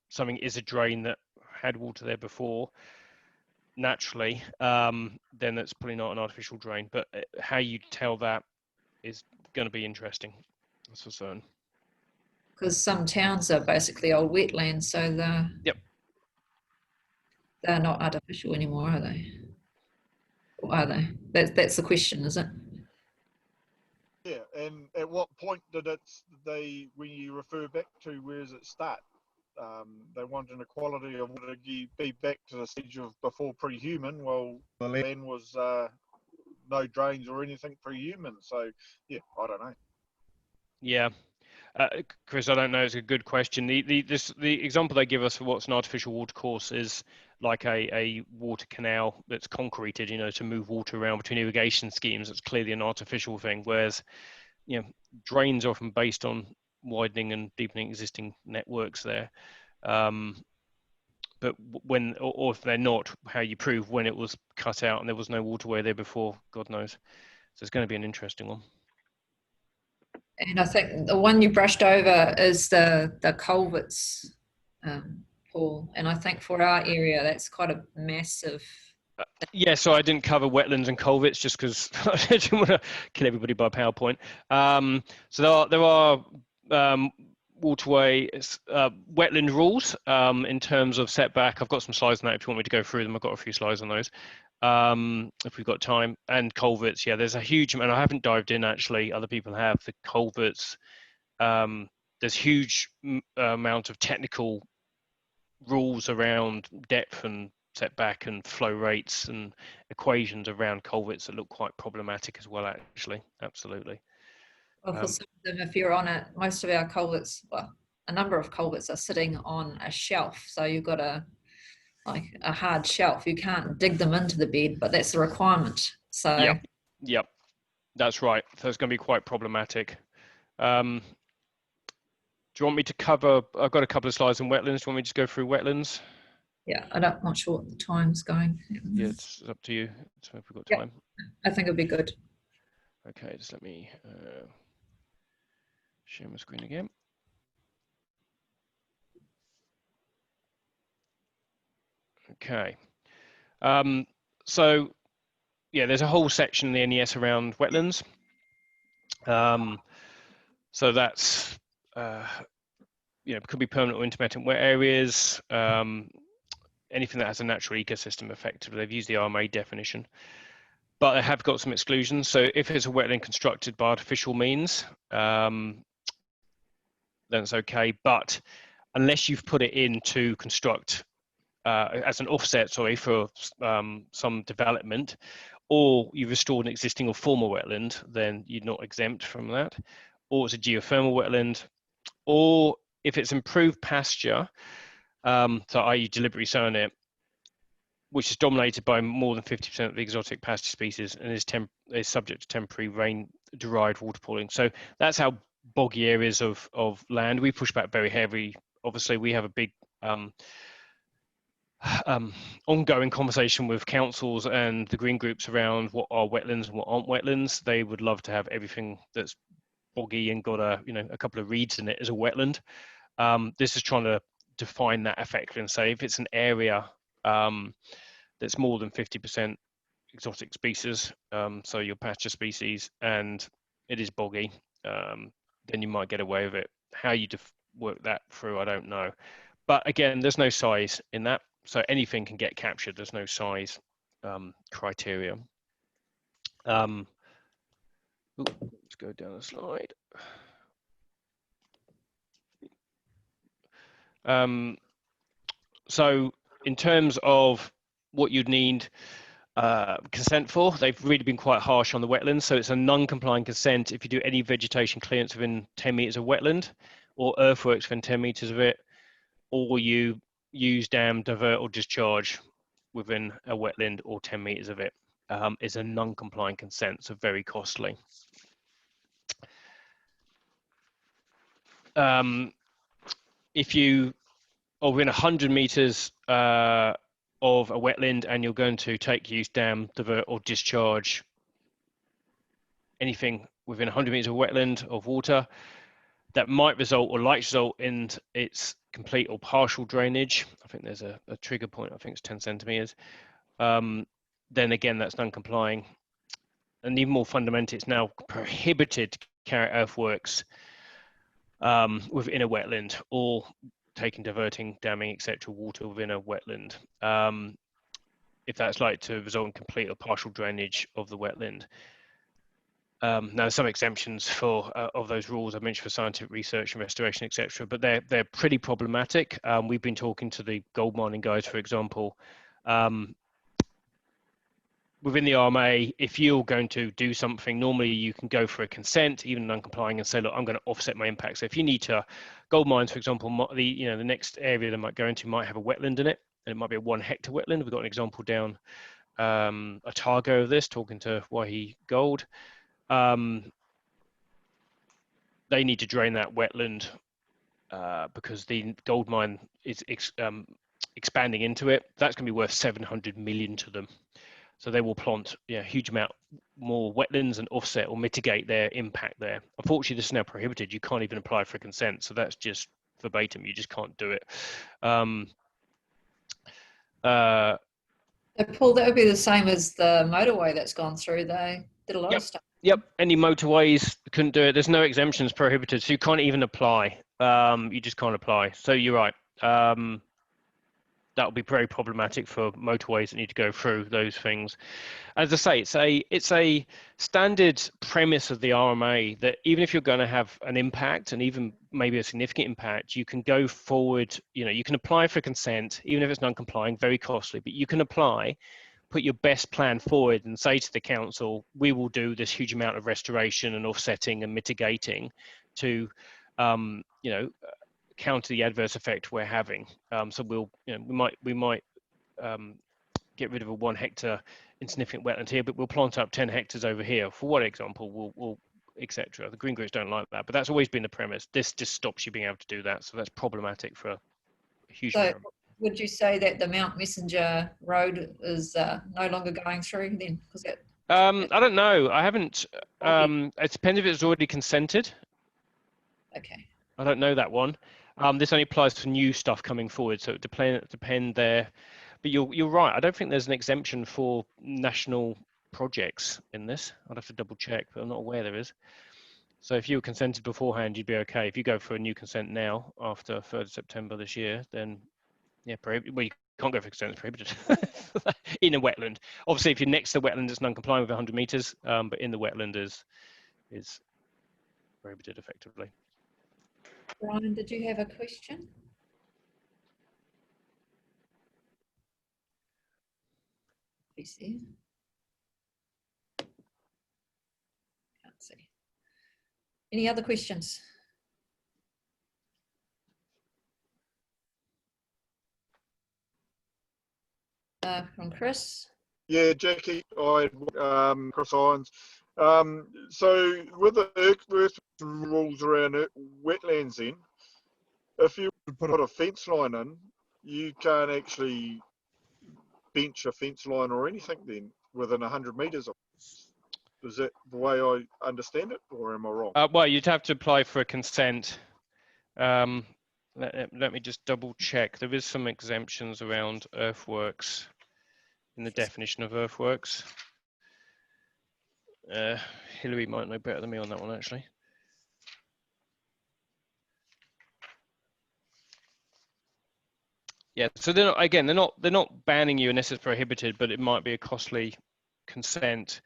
[SPEAKER 1] something is a drain that had water there before naturally, then that's probably not an artificial drain. But how you tell that is going to be interesting. That's for certain.
[SPEAKER 2] Because some towns are basically old wetlands, so
[SPEAKER 1] Yep.
[SPEAKER 2] they're not artificial anymore, are they? Or are they? That's the question, is it?
[SPEAKER 4] Yeah, and at what point did when you refer back to where does it start? They want an equality of would it be back to the stage of before pre-human? Well, the land was no drains or anything pre-human, so yeah, I don't know.
[SPEAKER 1] Yeah. Chris, I don't know. It's a good question. The example they give us for what's an artificial watercourse is like a water canal that's concreted, to move water around between irrigation schemes. That's clearly an artificial thing. Whereas, drains are often based on widening and deepening existing networks there. But when, or if they're not, how you prove when it was cut out and there was no waterway there before, God knows. So it's going to be an interesting one.
[SPEAKER 2] And I think the one you brushed over is the culverts, Paul. And I think for our area, that's quite a massive.
[SPEAKER 1] Yeah, so I didn't cover wetlands and culverts just because I didn't want to kill everybody by PowerPoint. So there are waterway wetland rules in terms of setback. I've got some slides on that if you want me to go through them. I've got a few slides on those if we've got time. And culverts, yeah, there's a huge amount. I haven't dived in actually. Other people have. The culverts. There's huge amount of technical rules around depth and setback and flow rates and equations around culverts that look quite problematic as well, actually. Absolutely.
[SPEAKER 2] Well, for some of them, if you're on it, most of our culverts, well, a number of culverts are sitting on a shelf. So you've got a hard shelf. You can't dig them into the bed, but that's the requirement. So
[SPEAKER 1] Yep, that's right. So it's going to be quite problematic. Do you want me to cover? I've got a couple of slides on wetlands. Do you want me to just go through wetlands?
[SPEAKER 2] Yeah, I'm not sure what the time's going.
[SPEAKER 1] Yeah, it's up to you. So if we've got time.
[SPEAKER 2] I think it'd be good.
[SPEAKER 1] Okay, just let me share my screen again. Okay. So yeah, there's a whole section in the NES around wetlands. So that's could be permanent or intermittent wet areas. Anything that has a natural ecosystem effectively. They've used the RMA definition, but they have got some exclusions. So if it's a wetland constructed by artificial means, then it's okay. But unless you've put it in to construct as an offset, for some development, or you've restored an existing or former wetland, then you're not exempt from that. Or it's a geothermal wetland, or if it's improved pasture, so i.e. deliberately sowing it, which is dominated by more than 50% of the exotic pasture species and is subject to temporary rain-derived water pooling. So that's how boggy areas of land, we push back very heavy. Obviously, we have a big ongoing conversation with councils and the green groups around what are wetlands and what aren't wetlands. They would love to have everything that's boggy and got a couple of reeds in it as a wetland. This is trying to define that effectively and say if it's an area that's more than 50% exotic species, so your pasture species, and it is boggy, then you might get away with it. How you work that through, I don't know. But again, there's no size in that, so anything can get captured. There's no size criteria. Let's go down the slide. So in terms of what you'd need consent for, they've really been quite harsh on the wetlands. So it's a non-compliant consent if you do any vegetation clearance within 10 meters of wetland, or earthworks within 10 meters of it, or you use, dam, divert, or discharge within a wetland or 10 meters of it. Is a non-compliant consent, so very costly. If you are within 100 meters of a wetland and you're going to take, use, dam, divert, or discharge anything within 100 meters of wetland of water, that might result or likely result in its complete or partial drainage. I think there's a trigger point, I think it's 10 centimeters. Then again, that's non-complying. And even more fundamentally, it's now prohibited to carry out earthworks within a wetland or taking, diverting, damming, etc. water within a wetland. If that's likely to result in complete or partial drainage of the wetland. Now, some exemptions for of those rules I mentioned for scientific research and restoration, etc., but they're pretty problematic. We've been talking to the gold mining guys, for example. Within the RMA, if you're going to do something, normally you can go for a consent, even non-complying, and say, look, I'm going to offset my impact. So if you need to, gold mines, for example, the next area they might go into might have a wetland in it, and it might be a 1 hectare wetland. We've got an example down Otago of this, talking to Waihi Gold. They need to drain that wetland because the gold mine is expanding into it. That's going to be worth 700 million to them. So they will plant a huge amount more wetlands and offset or mitigate their impact there. Unfortunately, this is now prohibited. You can't even apply for consent. So that's just verbatim. You just can't do it.
[SPEAKER 2] Paul, that would be the same as the motorway that's gone through. They did a lot of stuff.
[SPEAKER 1] Yep, any motorways couldn't do it. There's no exemptions prohibited, so you can't even apply. You just can't apply. So you're right. That would be very problematic for motorways that need to go through those things. As I say, it's a standard premise of the RMA that even if you're going to have an impact and even maybe a significant impact, you can go forward. You can apply for consent, even if it's non-complying, very costly, but you can apply, put your best plan forward and say to the council, we will do this huge amount of restoration and offsetting and mitigating to, counter the adverse effect we're having. So we might get rid of a 1 hectare insignificant wetland here, but we'll plant up 10 hectares over here. For what example, we'll etc. The green groups don't like that, but that's always been the premise. This just stops you being able to do that. So that's problematic for a huge amount.
[SPEAKER 2] Would you say that the Mount Messenger Road is no longer going through then?
[SPEAKER 1] I don't know. I haven't. It depends if it's already consented.
[SPEAKER 2] Okay.
[SPEAKER 1] I don't know that one. This only applies to new stuff coming forward, so it depend there. But you're right. I don't think there's an exemption for national projects in this. I'd have to double check, but I'm not aware there is. So if you were consented beforehand, you'd be okay. If you go for a new consent now after 3rd September this year, then yeah, well, you can't go for consent, it's prohibited in a wetland. Obviously, if you're next to the wetland, it's non-compliant with 100 meters, but in the wetland is prohibited effectively.
[SPEAKER 2] Brian, did you have a question? Please see. Can't see. Any other questions? From Chris?
[SPEAKER 4] Yeah, Jackie, Chris Irons. So with the earth rules around wetlands then, if you put a fence line in, you can't actually bench a fence line or anything then within 100 metres of it. Is that the way I understand it, or am I wrong?
[SPEAKER 1] Well, you'd have to apply for a consent. Let me just double check. There is some exemptions around earthworks in the definition of earthworks. Hilary might know better than me on that one, actually. Yeah, so they're not banning you unless it's prohibited, but it might be a costly consent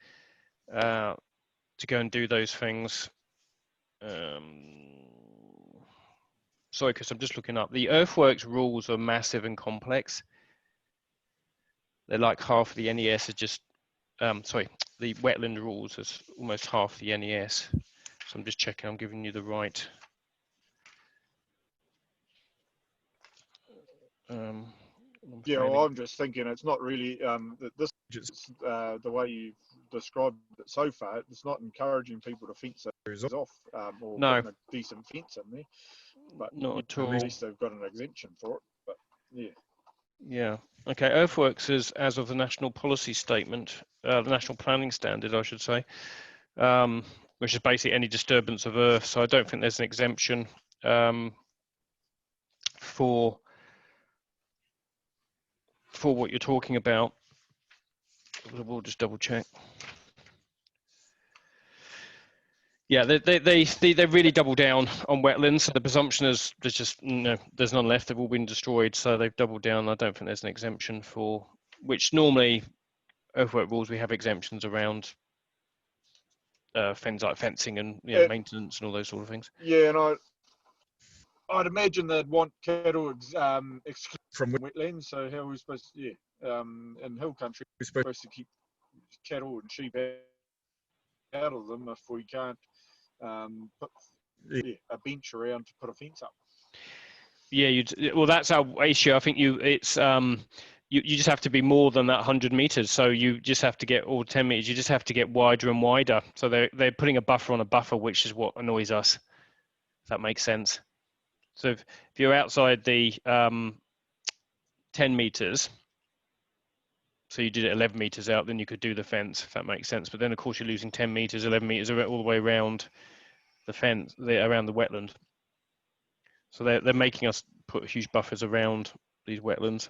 [SPEAKER 1] to go and do those things. Sorry, Chris, I'm just looking up. The earthworks rules are massive and complex. They're like half of the NES is just, the wetland rules is almost half the NES. So I'm just checking I'm giving you the right.
[SPEAKER 4] Yeah, well, I'm just thinking it's not really, this is the way you've described it so far, it's not encouraging people to fence it off or putting a decent fence in there. But
[SPEAKER 1] not at all.
[SPEAKER 4] At least they've got an exemption for it, but yeah.
[SPEAKER 1] Yeah. Okay. Earthworks is as of the national policy statement, the national planning standard, I should say. which is basically any disturbance of earth. So I don't think there's an exemption for what you're talking about. We'll just double check. Yeah, they really double down on wetlands. So the presumption is there's none left. They've all been destroyed. So they've doubled down. I don't think there's an exemption for which normally earthwork rules we have exemptions around things like fencing and maintenance and all those sort of things.
[SPEAKER 4] Yeah, and I'd imagine they'd want cattle excluded from wetlands. So how are we supposed to? Yeah, in hill country we're supposed to keep cattle and sheep out of them if we can't put a bench around to put a fence up.
[SPEAKER 1] Yeah, well, that's our issue. I think it's you just have to be more than that 100 meters. So you just have to get, or 10 meters. You just have to get wider and wider. So they're putting a buffer on a buffer, which is what annoys us. If that makes sense. So if you're outside the 10 meters, so you did it 11 meters out, then you could do the fence, if that makes sense. But then of course you're losing 10 meters, 11 meters all the way around the fence, around the wetland. So they're making us put huge buffers around these wetlands.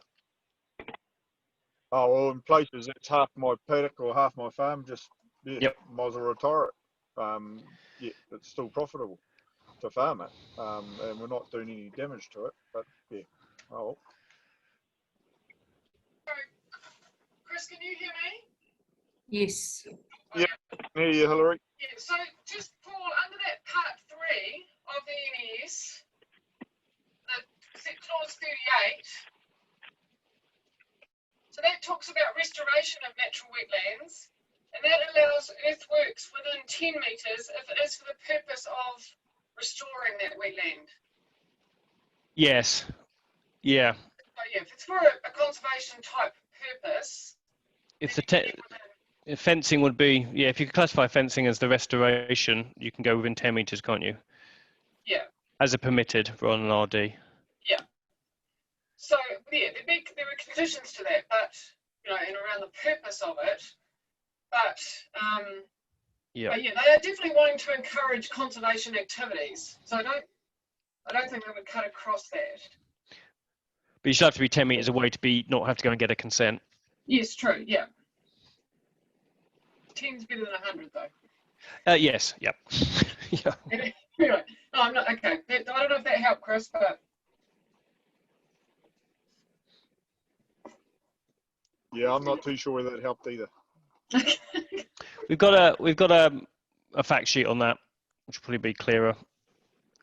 [SPEAKER 4] Oh, well, in places it's half my paddock or half my farm, just
[SPEAKER 1] Yep.
[SPEAKER 4] might as well retire it. Yeah, it's still profitable to farm it, and we're not doing any damage to it. But yeah, oh.
[SPEAKER 5] Chris, can you hear me?
[SPEAKER 2] Yes.
[SPEAKER 4] Yeah, hear you, Hillary.
[SPEAKER 5] Yeah, so just Paul, under that part 3 of the NES, the clause 38, so that talks about restoration of natural wetlands, and that allows earthworks within 10 metres if it is for the purpose of restoring that wetland.
[SPEAKER 1] Yes. Yeah.
[SPEAKER 5] So yeah, if it's for a conservation type purpose,
[SPEAKER 1] If fencing would be, yeah, if you could classify fencing as the restoration, you can go within 10 meters, can't you?
[SPEAKER 5] Yeah.
[SPEAKER 1] As a permitted rather than RD.
[SPEAKER 5] Yeah. So yeah, there were conditions to that, but and around the purpose of it. But
[SPEAKER 1] yeah,
[SPEAKER 5] but yeah, they are definitely wanting to encourage conservation activities. So I don't think they would cut across that.
[SPEAKER 1] But you should have to be 10 meters away to not have to go and get a consent.
[SPEAKER 5] Yes, true. Yeah. 10's better than 100, though.
[SPEAKER 1] Yes. Yep. Yeah.
[SPEAKER 5] Anyway, no, I'm not okay. I don't know if that helped, Chris, but
[SPEAKER 4] Yeah, I'm not too sure whether that helped either.
[SPEAKER 1] We've got a fact sheet on that, which will probably be clearer.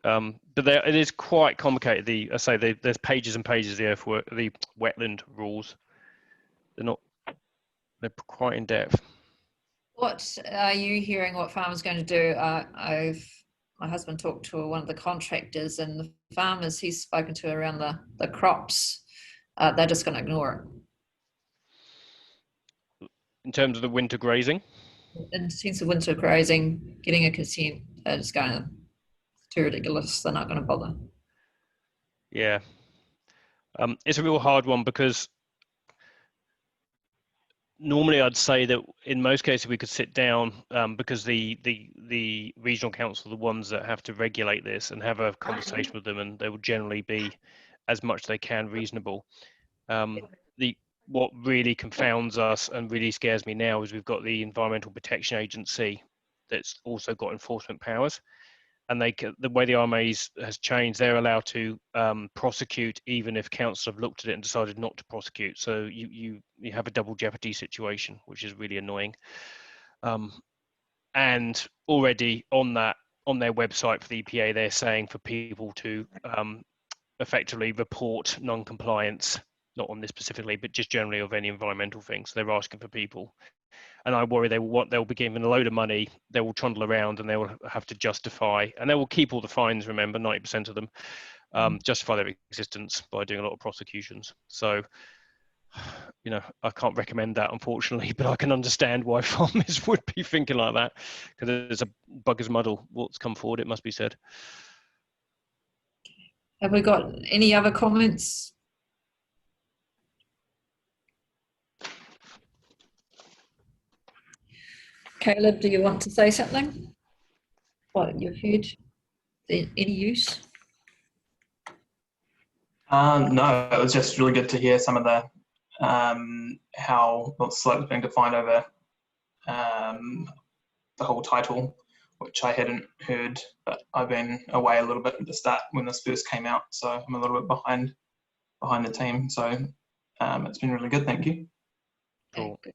[SPEAKER 1] But it is quite complicated. There's pages and pages of the wetland rules. They're quite in depth.
[SPEAKER 2] What are you hearing what farmers are going to do? My husband talked to one of the contractors, and the farmers he's spoken to around the crops, they're just going to ignore
[SPEAKER 1] it. In terms of the winter grazing?
[SPEAKER 2] In the sense of winter grazing, getting a consent, they're just going to, it's too ridiculous, they're not going to bother.
[SPEAKER 1] Yeah. It's a real hard one because normally I'd say that in most cases we could sit down because the regional council are the ones that have to regulate this and have a conversation with them, and they will generally be as much as they can reasonable. What really confounds us and really scares me now is we've got the Environmental Protection Agency that's also got enforcement powers, and the way the RMAs has changed, they're allowed to prosecute even if council have looked at it and decided not to prosecute. So you have a double jeopardy situation, which is really annoying. And already on their website for the EPA, they're saying for people to effectively report non-compliance, not on this specifically, but just generally of any environmental things. So they're asking for people. And I worry they'll be given a load of money, they will trundle around and they will have to justify, and they will keep all the fines, remember, 90% of them, justify their existence by doing a lot of prosecutions. So, I can't recommend that, unfortunately, but I can understand why farmers would be thinking like that, because there's a bugger's muddle what's come forward, it must be said.
[SPEAKER 2] Have we got any other comments? Caleb, do you want to say something? what you've heard? Any use?
[SPEAKER 6] No, it was just really good to hear some of the how the slope's being defined over the whole title, which I hadn't heard, but I've been away a little bit at the start when this first came out, so I'm a little bit behind the team. So it's been really good. Thank you.
[SPEAKER 1] Cool.
[SPEAKER 2] Okay.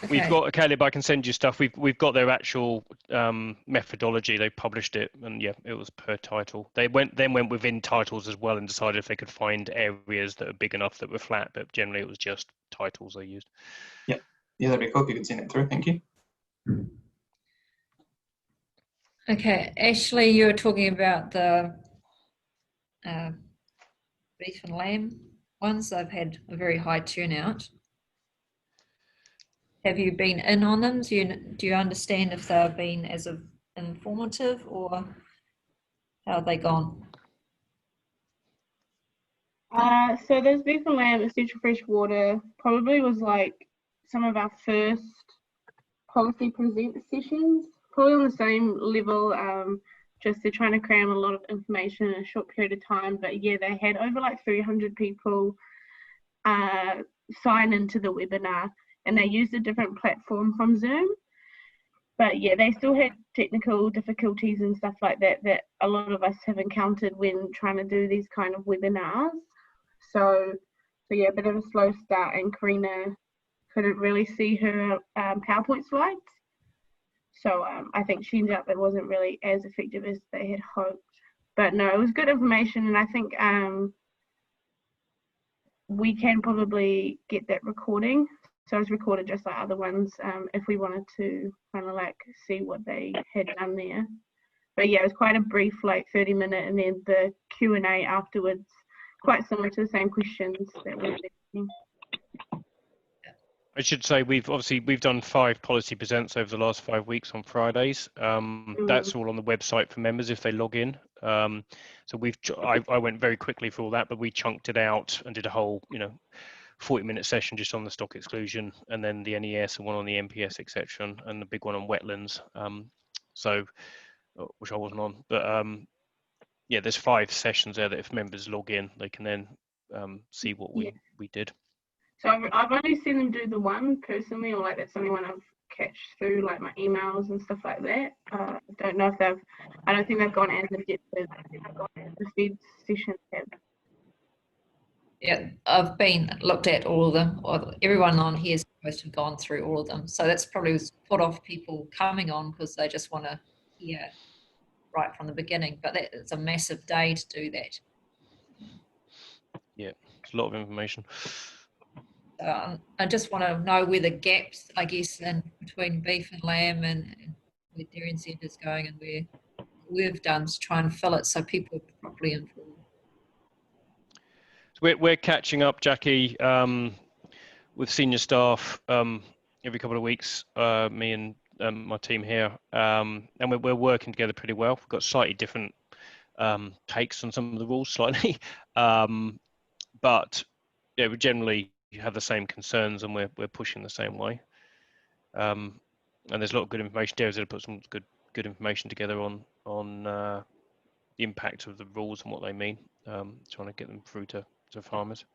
[SPEAKER 1] We've
[SPEAKER 2] Okay.
[SPEAKER 1] got, Caleb, I can send you stuff. We've got their actual methodology. They published it, and yeah, it was per title. They went within titles as well and decided if they could find areas that are big enough that were flat, but generally it was just titles they used.
[SPEAKER 6] Yeah, that'd be cool if you could send it through. Thank you.
[SPEAKER 2] Okay, Ashley, you were talking about the beef and lamb ones. They've had a very high turnout. Have you been in on them? Do you understand if they've been as informative, or how have they gone?
[SPEAKER 7] So there's beef and lamb, essential fresh water, probably was like some of our first policy present sessions, probably on the same level. Just they're trying to cram a lot of information in a short period of time, but yeah, they had over like 300 people sign into the webinar, and they used a different platform from Zoom. But yeah, they still had technical difficulties and stuff like that that a lot of us have encountered when trying to do these kind of webinars. So yeah, a bit of a slow start, and Karina couldn't really see her PowerPoint slides. So I think she ended up, it wasn't really as effective as they had hoped. But no, it was good information, and I think we can probably get that recording. So it was recorded just like other ones, if we wanted to kind of like see what they had done there. But yeah, it was quite a brief, like 30-minute, and then the Q&A afterwards, quite similar to the same questions that we've been.
[SPEAKER 1] I should say we've done 5 policy presents over the last 5 weeks on Fridays. That's all on the website for members if they log in. So I went very quickly for all that, but we chunked it out and did a whole 40-minute session just on the stock exclusion, and then the NES, and one on the MPS exception, and the big one on wetlands. So which I wasn't on, but yeah, there's 5 sessions there that if members log in, they can then see what we did.
[SPEAKER 7] So I've only seen them do the one personally, or like that's the only one I've catched through like my emails and stuff like that. I don't know if I don't think they've gone as of yet to the Fed sessions have.
[SPEAKER 2] Yeah, I've looked at all of them. Everyone on here is supposed to have gone through all of them. So that's probably put off people coming on because they just want to hear right from the beginning. But it's a massive day to do that.
[SPEAKER 1] Yeah, it's a lot of information.
[SPEAKER 2] I just want to know where the gaps, I guess, in between beef and lamb and where Dairy and Centre is going, and where we've done to try and fill it so people are properly informed.
[SPEAKER 1] We're catching up, Jackie, with senior staff every couple of weeks, me and my team here, and we're working together pretty well. We've got slightly different takes on some of the rules, slightly, but yeah, we generally have the same concerns, and we're pushing the same way. And there's a lot of good information. Dairy's going to put some good information together on the impact of the rules and what they mean, trying to get them through to farmers.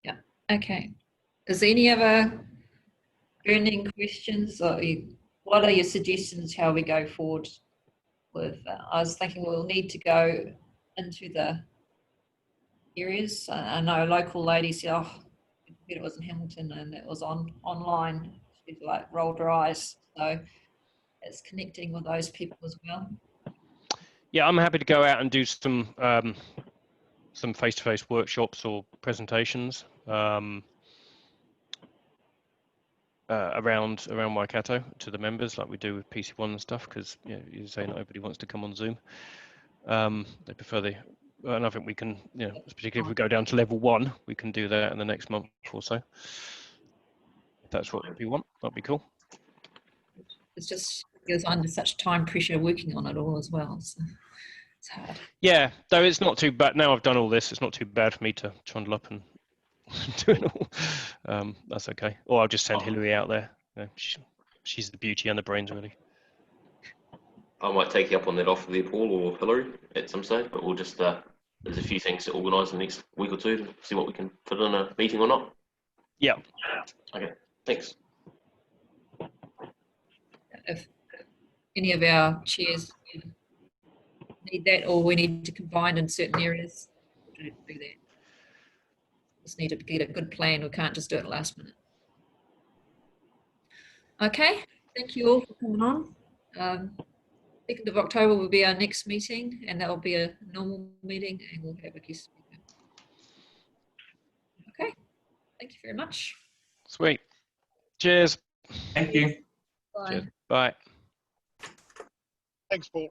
[SPEAKER 2] Yeah. Okay. Is there any other burning questions, or what are your suggestions how we go forward with? I was thinking we'll need to go into the areas. I know a local lady said, "Oh, it was in Hamilton and it was online." She like rolled her eyes. So it's connecting with those people as well.
[SPEAKER 1] Yeah, I'm happy to go out and do some face-to-face workshops or presentations around Waikato to the members, like we do with PC1 and stuff, because you say not everybody wants to come on Zoom. They prefer and I think we can, particularly if we go down to level 1, we can do that in the next month or so. If that's what we want, that'd be cool.
[SPEAKER 2] It's just because under such time pressure working on it all as well, so it's hard.
[SPEAKER 1] Yeah, though it's not too bad. Now I've done all this, it's not too bad for me to trundle up and do it all. That's okay. Or I'll just send Hillary out there. She she's the beauty and the brains, really.
[SPEAKER 3] I might take you up on that offer there, Paul or Hillary, at some stage, but we'll just, there's a few things to organise in the next week or two to see what we can fit in a meeting or not.
[SPEAKER 1] Yeah.
[SPEAKER 3] Okay, thanks.
[SPEAKER 2] If any of our chairs need that, or we need to combine in certain areas, we'll do that. Just need to get a good plan. We can't just do it last minute. Okay, thank you all for coming on. 2nd of October will be our next meeting, and that will be a normal meeting, and we'll have a guest speaker. Okay, thank you very much.
[SPEAKER 1] Sweet. Cheers.
[SPEAKER 6] Thank you.
[SPEAKER 2] Bye.
[SPEAKER 1] Cheers. Bye.
[SPEAKER 4] Thanks, Paul.